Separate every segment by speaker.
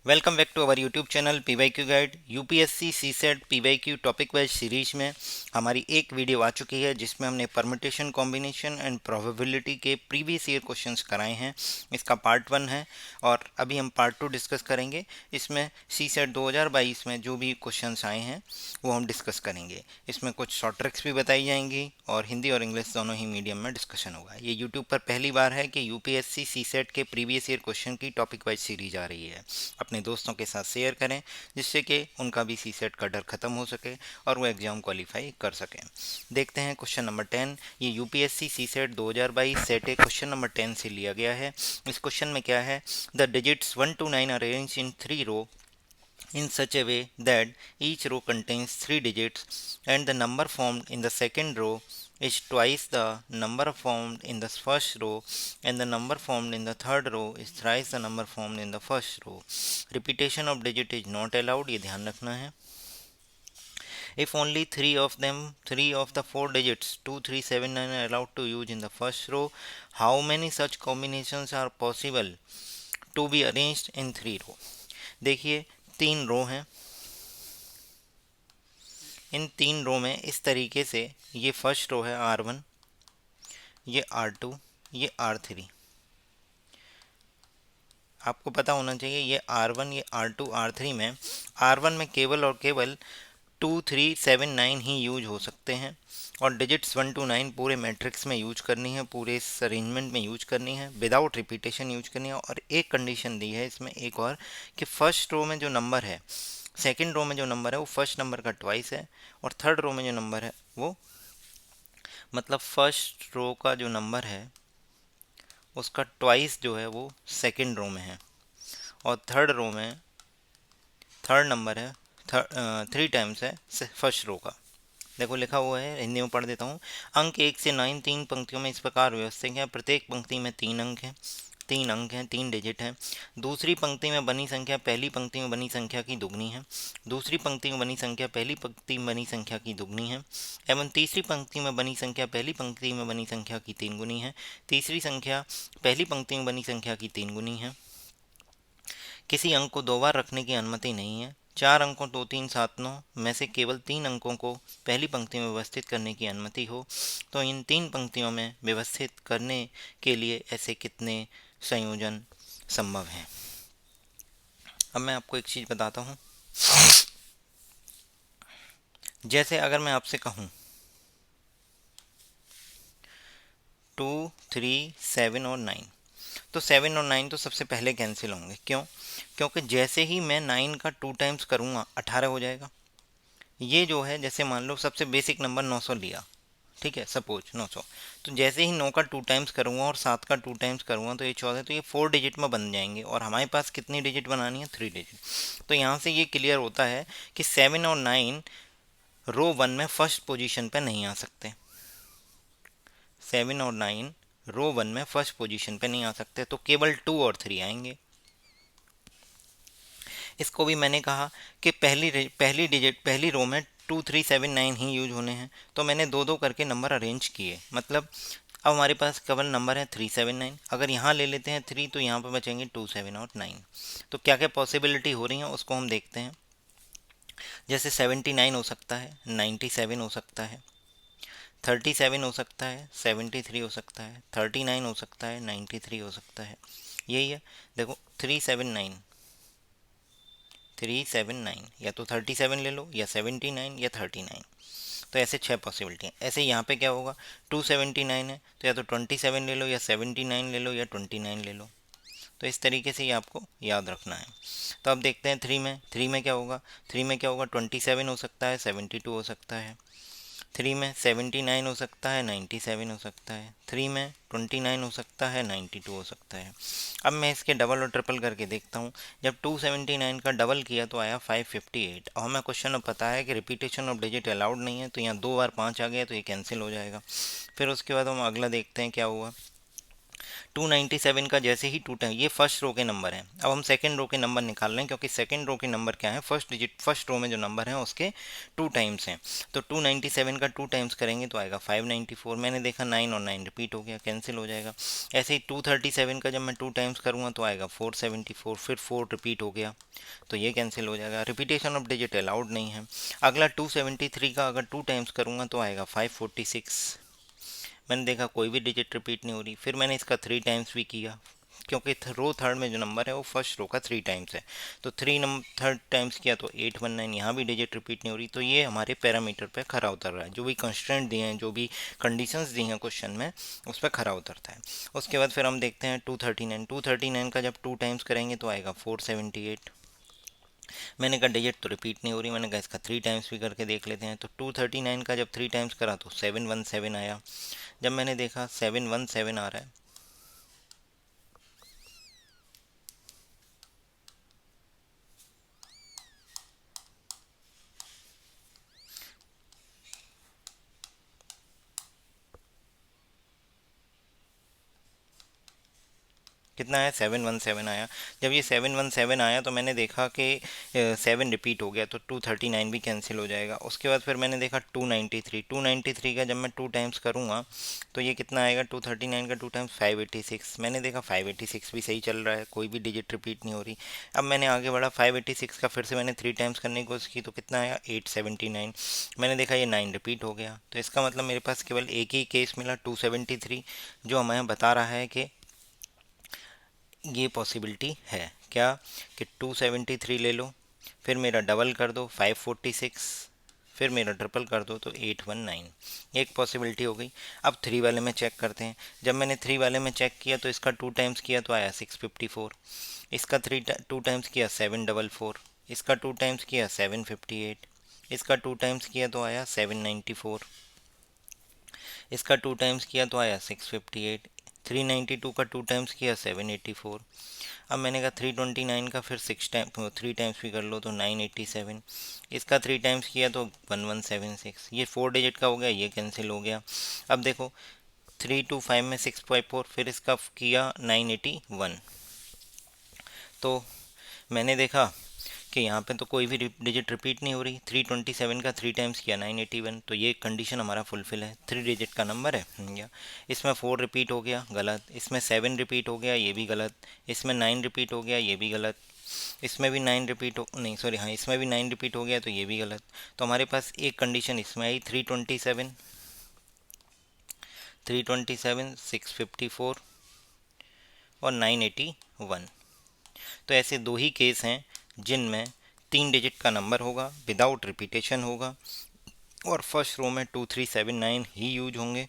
Speaker 1: Welcome back to our YouTube channel PYQ guide. UPSC CSAT PYQ topic wise series में हमारी एक video आ चुकी है जिसमें हमने परम्यूटेशन कॉम्बिनेशन एंड प्रोबेबिलिटी के प्रीवियस ईयर क्वेश्चंस कराए हैं। इसका पार्ट 1 है और अभी हम पार्ट 2 डिस्कस करेंगे। इसमें सीसेट 2022 में जो भी क्वेश्चंस आए हैं वो हम डिस्कस करेंगे। इसमें कुछ शॉर्ट ट्रिक्स भी बताई जाएंगी और हिंदी और इंग्लिश दोनों ही मीडियम में डिस्कशन होगा। ये यूट्यूब पर पहली बार है कि यूपीएससी सीसेट के प्रीवियस ईयर क्वेश्चन की टॉपिक वाइज सीरीज आ रही है। अपने दोस्तों के साथ शेयर करें जिससे कि उनका भी सी सेट का डर खत्म हो सके और वो एग्ज़ाम क्वालिफाई कर सकें। देखते हैं क्वेश्चन नंबर 10। ये UPSC CSAT 2022 set A question number 10 से लिया गया है। इस क्वेश्चन में क्या है, the digits 1 to 9 arrange in 3 row in such a way that each row contains 3 digits and the number formed in the second row is twice the number formed in the first row and the number formed in the third row is thrice the number formed in the first row. Repetition of digit is not allowed, ये ध्यान रखना है। If only three of the four digits 2, 3, 7, 9 are allowed to use in the first row, how many such combinations are possible to be arranged in 3 row? देखिए 3 रो हैं। इन 3 रो में इस तरीके से ये फर्स्ट रो है R1, ये R2, ये R3। आपको पता होना चाहिए ये R1, ये R2, R3 में R1 में केवल और केवल 2, 3, 7, 9 ही यूज हो सकते हैं और डिजिट्स 1 to 9 पूरे मैट्रिक्स में यूज करनी है, पूरे इस अरेंजमेंट में यूज करनी है, विदाउट रिपीटेशन यूज करनी है। और एक कंडीशन दी है इसमें एक और, कि फर्स्ट रो में जो नंबर है, सेकंड रो में जो नंबर है वो फर्स्ट नंबर का ट्वाइस है और थर्ड रो में जो नंबर है वो मतलब फर्स्ट रो का जो नंबर है उसका ट्वाइस जो है वो सेकंड रो में है और थर्ड रो में थर्ड नंबर है 3 टाइम्स है फर्स्ट रो का। देखो लिखा हुआ है, हिंदी में पढ़ देता हूँ। अंक 1 से 9 3 पंक्तियों में इस प्रकार व्यवस्थित हैं। प्रत्येक पंक्ति में 3 अंक हैं 3 डिजिट हैं। दूसरी पंक्ति में बनी संख्या पहली पंक्ति में बनी संख्या की दुगनी है। दूसरी पंक्ति में बनी संख्या पहली पंक्ति में बनी संख्या की दुगनी है एवं तीसरी पंक्ति में बनी संख्या पहली पंक्ति में बनी संख्या की 3 गुनी है। तीसरी संख्या पहली पंक्ति में बनी संख्या की 3 गुनी है। किसी अंक को 2 बार रखने की अनुमति नहीं है। 4 अंकों 2, 3, 7, 9 में से केवल 3 अंकों को पहली पंक्ति में व्यवस्थित करने की अनुमति हो तो इन 3 पंक्तियों में व्यवस्थित करने के लिए ऐसे कितने संयोजन संभव हैं। अब मैं आपको एक चीज़ बताता हूँ। जैसे अगर मैं आपसे कहूँ 2, 3, 7 और 9, तो 7 और 9 तो सबसे पहले कैंसिल होंगे। क्यों? क्योंकि जैसे ही मैं 9 का 2 टाइम्स करूँगा 18 हो जाएगा। ये जो है, जैसे मान लो सबसे बेसिक नंबर 900 लिया, ठीक है, सपोज 900, तो जैसे ही 9 का 2 टाइम्स करूँगा और 7 का 2 टाइम्स करूँगा तो ये 14, तो ये 4 डिजिट में बन जाएंगे और हमारे पास कितनी डिजिट बनानी है, 3 डिजिट। तो यहाँ से ये क्लियर होता है कि 7 और 9 रो 1 में फर्स्ट पोजीशन पे नहीं आ सकते। 7 और 9 रो 1 में फर्स्ट पोजीशन पे नहीं आ सकते, तो केवल 2 और 3 आएंगे। इसको भी मैंने कहा कि पहली डिजिट पहली रो में 2, 3, 7, 9 ही यूज होने हैं, तो मैंने दो दो करके नंबर अरेंज किए। मतलब अब हमारे पास केवल नंबर है 3, 7, 9। अगर यहाँ ले लेते हैं 3 तो यहाँ पर बचेंगे 2, 7 और 9। तो क्या क्या पॉसिबिलिटी हो रही है उसको हम देखते हैं। जैसे 79 हो सकता है, 97 हो सकता है, 37 हो सकता है, 73 हो सकता है, 39 हो सकता है, 93 हो सकता है। यही है, देखो 379, 379 या तो 37 ले लो या 79 या 39। तो ऐसे 6 पॉसिबिलिटी हैं। ऐसे यहाँ पे क्या होगा, 279 है तो या तो 27 ले लो या 79 ले लो या 29 ले लो। तो इस तरीके से ये आपको याद रखना है। तो अब देखते हैं 3 में क्या होगा। 27 हो सकता है, 72 हो सकता है। 3 में 79 हो सकता है, 97 हो सकता है। 3 में 29 हो सकता है, 92 हो सकता है। अब मैं इसके डबल और ट्रिपल करके देखता हूँ। जब 279 का डबल किया तो आया 558। और हमें क्वेश्चन में पता है कि रिपीटेशन ऑफ डिजिट अलाउड नहीं है, तो यहाँ 2 बार 5 आ गया तो ये कैंसिल हो जाएगा। फिर उसके बाद हम अगला देखते हैं क्या हुआ। 297 का जैसे ही टू टाइम, ये फर्स्ट रो के नंबर हैं। अब हम सेकंड रो के नंबर निकाल रहे हैं, क्योंकि सेकंड रो के नंबर क्या है, फर्स्ट डिजिट फर्स्ट रो में जो नंबर है उसके टू टाइम्स हैं। तो 297 का टू टाइम्स करेंगे तो आएगा 594। मैंने देखा 9 और 9 रिपीट हो गया, कैंसिल हो जाएगा। ऐसे ही 237 का जब मैं टू टाइम्स करूँगा तो आएगा 474, फिर 4 रिपीट हो गया तो ये कैंसिल हो जाएगा, रिपीटेशन ऑफ डिजिट अलाउड नहीं है। अगला 273 का अगर टू टाइम्स करूँगा तो आएगा 546। मैंने देखा कोई भी डिजिट रिपीट नहीं हो रही, फिर मैंने इसका थ्री टाइम्स भी किया, क्योंकि रो थर्ड में जो नंबर है वो फर्स्ट रो का थ्री टाइम्स है। तो थर्ड टाइम्स किया तो 819, यहाँ भी डिजिट रिपीट नहीं हो रही। तो ये हमारे पैरामीटर पे खरा उतर रहा है, जो भी कंस्ट्रेंट दिए हैं, जो भी कंडीशंस दी हैं क्वेश्चन में, उस पर खरा उतरता है। उसके बाद फिर हम देखते हैं 239 का जब टू टाइम्स करेंगे तो आएगा 478। मैंने कहा डिजिट तो रिपीट नहीं हो रही, मैंने कहा इसका थ्री टाइम्स भी करके देख लेते हैं। तो 239 का जब थ्री टाइम्स करा तो 717 आया। जब मैंने देखा 717 आ रहा है, कितना है 717 आया। जब ये 717 आया तो मैंने देखा कि 7 रिपीट हो गया, तो 239 भी कैंसिल हो जाएगा। उसके बाद फिर मैंने देखा 293 का जब मैं टू टाइम्स करूँगा तो ये कितना आएगा, 239 का टू टाइम्स 586। मैंने देखा 586 भी सही चल रहा है, कोई भी डिजिट रिपीट नहीं हो रही। अब मैंने आगे बढ़ा 586 का फिर से मैंने थ्री टाइम्स करने की कोशिश की तो कितना आया 879। मैंने देखा ये 9 रिपीट हो गया, तो इसका मतलब मेरे पास केवल एक ही केस मिला 273, जो हमें बता रहा है कि ये पॉसिबिलिटी है क्या, कि 273 ले लो, फिर मेरा डबल कर दो 546, फिर मेरा ट्रिपल कर दो तो 819। एक पॉसिबिलिटी हो गई। अब थ्री वाले में चेक करते हैं। जब मैंने थ्री वाले में चेक किया तो इसका टू टाइम्स किया तो आया 654, इसका टू टाइम्स किया 744, इसका टू टाइम्स किया 758, इसका टू टाइम्स किया तो आया 794, इसका टू टाइम्स किया तो आया 658, 392 का टू टाइम्स किया 784। अब मैंने कहा 329 का फिर थ्री टाइम्स भी कर लो तो 987, इसका थ्री टाइम्स किया तो 1176। ये फोर डिजिट का हो गया, ये कैंसिल हो गया। अब देखो 325 में 654, फिर इसका किया 981। तो मैंने देखा कि यहाँ पे तो कोई भी डिजिट रिपीट नहीं हो रही। 327 का थ्री टाइम्स किया 981, तो ये कंडीशन हमारा फुलफिल है, थ्री डिजिट का नंबर है। या इसमें 4 रिपीट हो गया, गलत। इसमें 7 रिपीट हो गया, ये भी गलत। इसमें 9 रिपीट हो गया, ये भी गलत। इसमें भी 9 रिपीट हो, नहीं सॉरी, हाँ इसमें भी 9 रिपीट हो गया तो ये भी गलत। तो हमारे पास एक कंडीशन इसमें आई 327, 327, 654 और 981। तो ऐसे दो ही केस हैं जिनमें तीन डिजिट का नंबर होगा, विदाउट रिपीटेशन होगा, और फर्स्ट रो में 2379 ही यूज होंगे।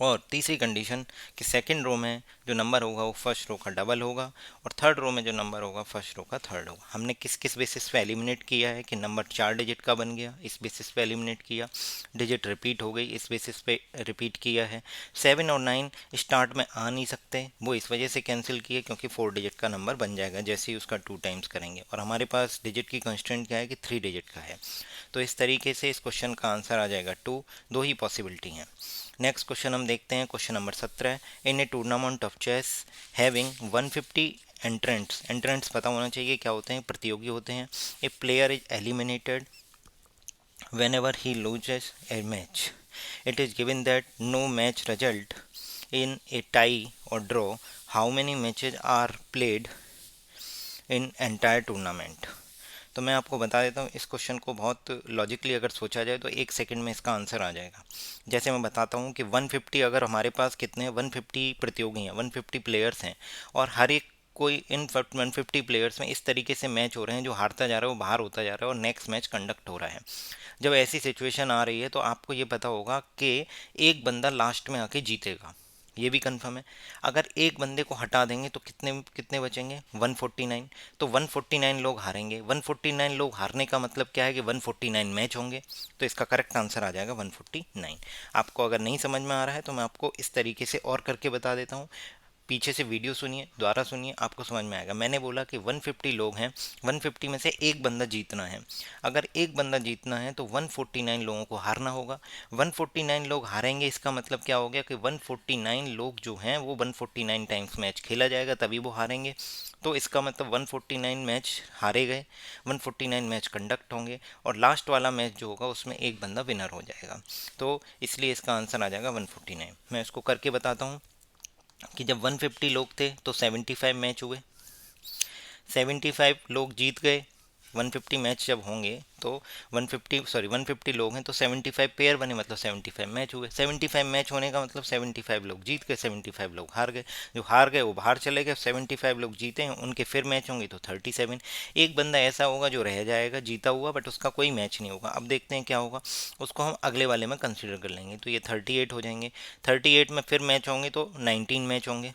Speaker 1: और तीसरी कंडीशन कि सेकंड रो में जो नंबर होगा वो फर्स्ट रो का डबल होगा, और थर्ड रो में जो नंबर होगा फर्स्ट रो का थर्ड होगा। हमने किस किस बेसिस पे एलिमिनेट किया है कि नंबर चार डिजिट का बन गया, इस बेसिस पे एलिमिनेट किया। डिजिट रिपीट हो गई, इस बेसिस पे रिपीट किया है। 7 और 9 स्टार्ट में आ नहीं सकते, वो इस वजह से कैंसिल किए क्योंकि फोर डिजिट का नंबर बन जाएगा जैसे ही उसका टू टाइम्स करेंगे, और हमारे पास डिजिट की कंस्टेंट क्या है कि थ्री डिजिट का है। तो इस तरीके से इस क्वेश्चन का आंसर आ जाएगा टू। दो ही पॉसिबिलिटी हैं। नेक्स्ट क्वेश्चन हम देखते हैं, question number 17। In a tournament of chess having 150 entrants, entrants पता होना चाहिए क्या होते हैं, प्रतियोगी होते हैं। A player is eliminated whenever he loses a match, it is given that no match result in a tie और draw, how many matches are played in entire tournament. तो मैं आपको बता देता हूँ, इस क्वेश्चन को बहुत लॉजिकली अगर सोचा जाए तो एक सेकंड में इसका आंसर आ जाएगा। जैसे मैं बताता हूँ कि 150, अगर हमारे पास कितने 150 प्रतियोगी हैं, 150 प्लेयर्स हैं, और हर एक कोई इन 150 प्लेयर्स में इस तरीके से मैच हो रहे हैं, जो हारता जा रहा है वो बाहर होता जा रहा है और नेक्स्ट मैच कंडक्ट हो रहा है। जब ऐसी सिचुएशन आ रही है तो आपको ये पता होगा कि एक बंदा लास्ट में आके जीतेगा, ये भी कंफर्म है। अगर एक बंदे को हटा देंगे तो कितने कितने बचेंगे, 149। तो 149 लोग हारेंगे, 149 लोग हारने का मतलब क्या है कि 149 मैच होंगे। तो इसका करेक्ट आंसर आ जाएगा 149। आपको अगर नहीं समझ में आ रहा है तो मैं आपको इस तरीके से और करके बता देता हूँ। पीछे से वीडियो सुनिए, दोबारा सुनिए, आपको समझ में आएगा। मैंने बोला कि 150 लोग हैं, 150 में से एक बंदा जीतना है। अगर एक बंदा जीतना है तो 149 लोगों को हारना होगा। 149 लोग हारेंगे, इसका मतलब क्या हो गया कि 149 लोग जो हैं वो 149 टाइम्स मैच खेला जाएगा, तभी वो हारेंगे। तो इसका मतलब 149 मैच हारे गए, 149 मैच कंडक्ट होंगे, और लास्ट वाला मैच जो होगा उसमें एक बंदा विनर हो जाएगा। तो इसलिए इसका आंसर आ जाएगा 149। मैं इसको करके बताता हूँ कि जब 150 लोग थे तो 75 मैच हुए, 75 लोग जीत गए। 150 मैच जब होंगे तो 150 लोग हैं तो 75 पेयर बने, मतलब 75 मैच हुए। 75 मैच होने का मतलब 75 लोग जीत गए, 75 लोग हार गए। जो हार गए वो बाहर चले गए, 75 लोग जीते हैं उनके फिर मैच होंगे तो 37। एक बंदा ऐसा होगा जो रह जाएगा जीता हुआ, बट उसका कोई मैच नहीं होगा। अब देखते हैं क्या होगा, उसको हम अगले वाले में कंसिडर कर लेंगे। तो ये 38 हो जाएंगे, 38 में फिर मैच होंगे तो 19 मैच होंगे।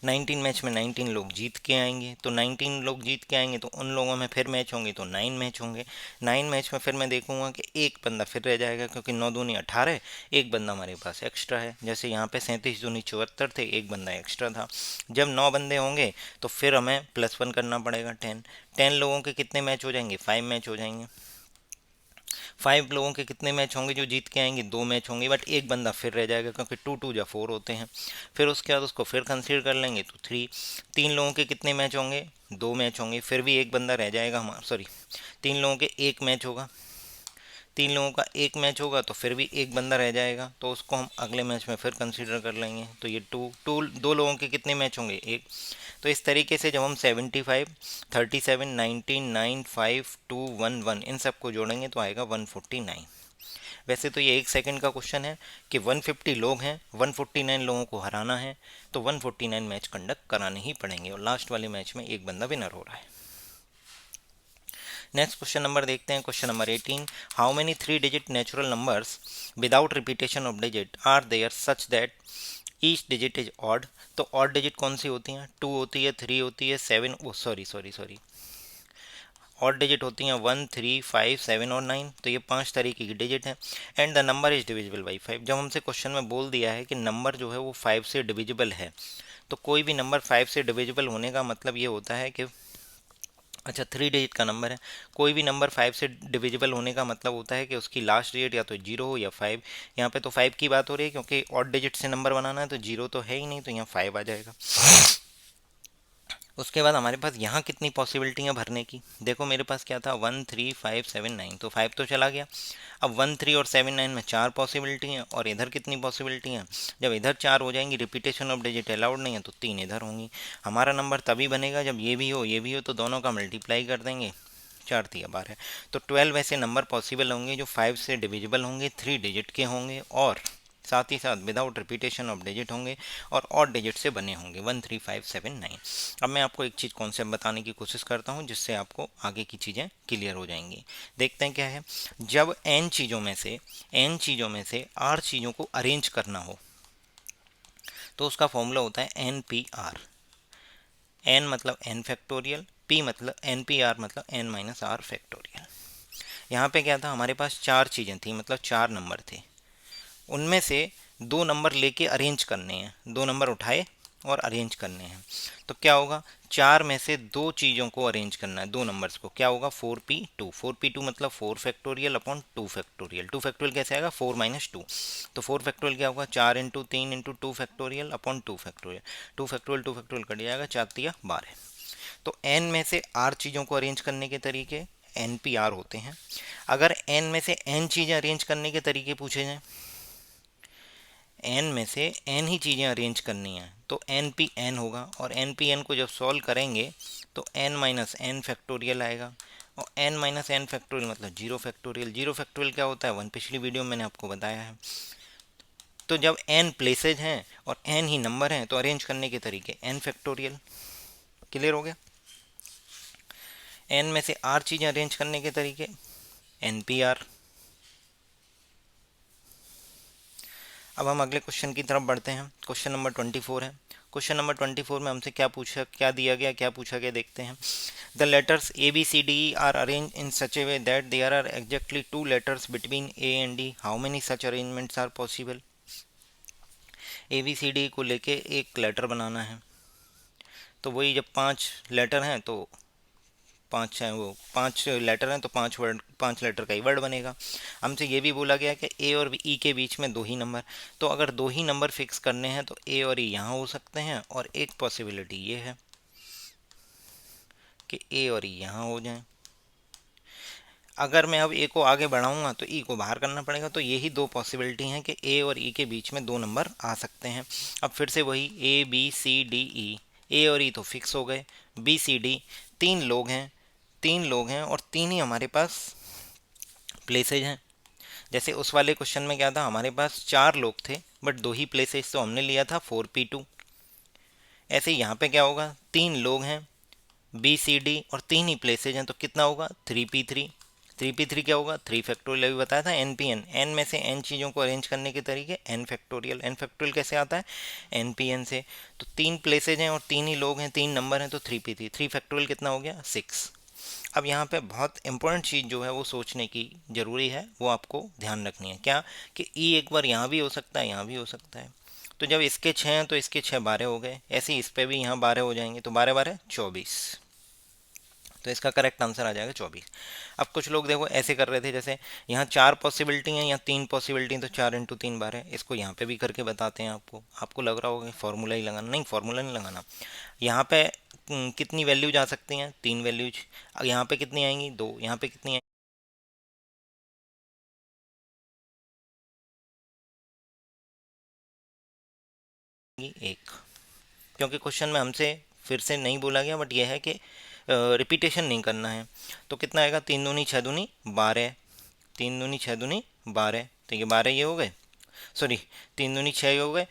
Speaker 1: 19 मैच में 19 लोग जीत के आएंगे, तो 19 लोग जीत के आएंगे तो उन लोगों में फिर मैच होंगे तो 9 मैच होंगे। 9 मैच में फिर मैं देखूंगा कि एक बंदा फिर रह जाएगा, क्योंकि 9 दूनी 18, एक बंदा हमारे पास एक्स्ट्रा है। जैसे यहाँ पे 37 दूनी 74 थे, एक बंदा एक्स्ट्रा था। जब 9 बंदे होंगे तो फिर हमें +1 करना पड़ेगा 10। 10 लोगों के कितने मैच हो जाएंगे, 5 मैच हो जाएंगे। 5 लोगों के कितने मैच होंगे जो जीत के आएंगे, 2 मैच होंगे, बट एक बंदा फिर रह जाएगा, क्योंकि 2 2 या 4 होते हैं। फिर उसके बाद उसको फिर कंसीडर कर लेंगे तो 3। 3 लोगों के कितने मैच होंगे, 2 मैच होंगे, फिर भी एक बंदा रह जाएगा हमारा, सॉरी 3 लोगों के एक मैच होगा, 3 लोगों का एक मैच होगा तो फिर भी एक बंदा रह जाएगा, तो उसको हम अगले मैच में फिर कंसीडर कर लेंगे। तो ये दो लोगों के कितने मैच होंगे, एक। तो इस तरीके से जब हम 75, 37, 19, 9, 5, 2, 1, 1 इन सबको जोड़ेंगे तो आएगा 149। वैसे तो ये 1 सेकंड का क्वेश्चन है कि 150 लोग हैं, 149 लोगों को हराना है, तो 149 मैच कंडक्ट कराने ही पड़ेंगे, और लास्ट वाले मैच में एक बंदा विनर हो रहा है। नेक्स्ट क्वेश्चन नंबर देखते हैं, question number 18। How many 3 digit natural numbers without repetition of digit are there such that each digit is odd. तो ऑड डिजिट कौन सी होती हैं, 2 होती है, 3 होती है, 7, oh sorry sorry sorry, odd digit होती हैं 1, 3, 5, 7 और 9। तो ये 5 तरीके की डिजिट है। And the number is divisible by 5। जब हमसे क्वेश्चन में बोल दिया है कि नंबर जो है वो 5 से डिविजिबल है, तो कोई भी नंबर 5 से डिविजिबल होने का मतलब ये होता है कि, अच्छा 3 डिजिट का नंबर है, कोई भी नंबर 5 से डिविजिबल होने का मतलब होता है कि उसकी लास्ट डिजिट या तो 0 हो या 5। यहाँ पे तो 5 की बात हो रही है, क्योंकि ऑड डिजिट से नंबर बनाना है, तो 0 तो है ही नहीं, तो यहाँ 5 आ जाएगा। उसके बाद हमारे पास यहाँ कितनी पॉसिबिलिटी है भरने की, देखो मेरे पास क्या था, 1, 3, 5, 7, 9, तो 5 तो चला गया। अब 1, 3 और 7, 9 में 4 पॉसिबिलिटी हैं, और इधर कितनी पॉसिबिलिटी हैं, जब इधर 4 हो जाएंगी, रिपीटेशन ऑफ डिजिट अलाउड नहीं है, तो 3 इधर होंगी। हमारा नंबर तभी बनेगा जब ये भी हो ये भी हो, तो दोनों का मल्टीप्लाई कर देंगे, 4 3 12। तो 12 ऐसे नंबर पॉसिबल होंगे जो 5 से डिविजिबल होंगे, 3 डिजिट के होंगे, और साथ ही साथ विदाउट रिपीटेशन ऑफ डिजिट होंगे, और ऑड डिजिट से बने होंगे, 1, 3, 5, 7, 9। अब मैं आपको एक चीज़ कॉन्सेप्ट बताने की कोशिश करता हूँ, जिससे आपको आगे की चीज़ें क्लियर हो जाएंगी। देखते हैं क्या है। जब n चीज़ों में से r चीज़ों को अरेंज करना हो, तो उसका फॉर्मूला होता है NPR। n मतलब n फैक्टोरियल, p मतलब NPR मतलब n माइनस आर फैक्टोरियल। यहाँ पे क्या था, हमारे पास 4 चीज़ें थी, मतलब 4 नंबर थे, उनमें से 2 नंबर लेके अरेंज करने हैं, 2 नंबर उठाए और अरेंज करने हैं। तो क्या होगा, 4 में से 2 चीज़ों को अरेंज करना है, 2 नंबर्स को, क्या होगा 4p2। 4p2 मतलब 4 फैक्टोरियल अपॉन 2 फैक्टोरियल। 2 फैक्टोरियल कैसे आएगा, 4 माइनस 2। तो 4 फैक्टोरियल क्या होगा, 4 into 3 into 2 factorial upon 2 factorial. 2 factorial cut जाएगा, 4 तिया 12। तो n में से r चीज़ों को अरेंज करने के तरीके NPR होते हैं। अगर n में से n चीज़ें अरेंज करने के तरीके पूछे जाएं, n में से n ही चीज़ें अरेंज करनी हैं, तो NPN होगा, और NPN को जब सॉल्व करेंगे तो n माइनस एन फैक्टोरियल आएगा, और n माइनस एन फैक्टोरियल मतलब 0 फैक्टोरियल। 0 फैक्टोरियल क्या होता है, 1, पिछली वीडियो में मैंने आपको बताया है। तो जब n प्लेसेज हैं और n ही नंबर हैं, तो अरेंज करने के तरीके n फैक्टोरियल। क्लियर हो गया। n में से r चीज़ें अरेंज करने के तरीके NPR। अब हम अगले क्वेश्चन की तरफ बढ़ते हैं। क्वेश्चन नंबर 24 है। क्वेश्चन नंबर 24 में हमसे क्या दिया गया, क्या पूछा गया, देखते हैं। The letters ABCDE are arrange in such a way that there are exactly 2 letters between A and D। How many such arrangements are possible. ABCD को लेके एक लेटर बनाना है। तो वही, जब 5 लेटर हैं तो पांच है, वो 5 लेटर हैं तो 5 वर्ड, 5 लेटर का ही वर्ड बनेगा। हमसे ये भी बोला गया कि ए और ई के बीच में 2 ही नंबर। तो अगर 2 ही नंबर फिक्स करने हैं तो ए और ई यहाँ हो सकते हैं, और एक पॉसिबिलिटी ये है कि ए और ई यहाँ हो जाएं। अगर मैं अब ए को आगे बढ़ाऊंगा तो ई को बाहर करना पड़ेगा। तो यही 2 पॉसिबिलिटी हैं कि ए और ई के बीच में 2 नंबर आ सकते हैं। अब फिर से वही, ABCDE, ए और ई तो फिक्स हो गए। BCD, 3 लोग हैं, 3 लोग हैं और 3 ही हमारे पास प्लेसेज हैं। जैसे उस वाले क्वेश्चन में क्या था, हमारे पास 4 लोग थे बट 2 ही प्लेसेज, तो हमने लिया था 4P2। ऐसे ही यहाँ पे क्या होगा, 3 लोग हैं, BCD और 3 ही प्लेसेज हैं, तो कितना होगा, 3P3। 3P3 क्या होगा, 3 फैक्टोरियल। अभी बताया था NPN, एन में से n चीज़ों को अरेंज करने के तरीके n फैक्टोरियल कैसे आता है, NPN से। तो 3 प्लेसेज हैं और 3 ही लोग हैं, 3 नंबर हैं, तो 3P3, 3 फैक्टोरियल कितना हो गया, 6। अब यहाँ पे बहुत इंपॉर्टेंट चीज़ जो है वो सोचने की ज़रूरी है, वो आपको ध्यान रखनी है। क्या, कि ई एक बार यहाँ भी हो सकता है, यहाँ भी हो सकता है। तो जब इसके 6 हैं तो इसके 6 12 हो गए, ऐसे ही इस पे भी यहाँ 12 हो जाएंगे, तो 12 12 24। तो इसका करेक्ट आंसर आ जाएगा 24। अब कुछ लोग देखो ऐसे कर रहे थे, जैसे यहाँ 4 पॉसिबिलिटी हैं या 3 पॉसिबिलिटी, तो 4 × 3 12। इसको यहाँ पे भी करके बताते हैं आपको। आपको लग रहा होगा फॉर्मूला ही लगाना, नहीं फॉर्मूला नहीं लगाना। यहाँ पे कितनी वैल्यू जा सकती हैं, 3 वैल्यूज। यहाँ पे कितनी आएंगी, 2। यहाँ पे कितनी आएंगी, 1। क्योंकि क्वेश्चन में हमसे फिर से नहीं बोला गया, बट यह है कि रिपीटेशन नहीं करना है। तो कितना आएगा, 3 दूनी 6 दूनी 12। 3 दूनी 6 दूनी 12, तो ये 12 ये हो गए, सॉरी 3 दूनी 6 हो गए,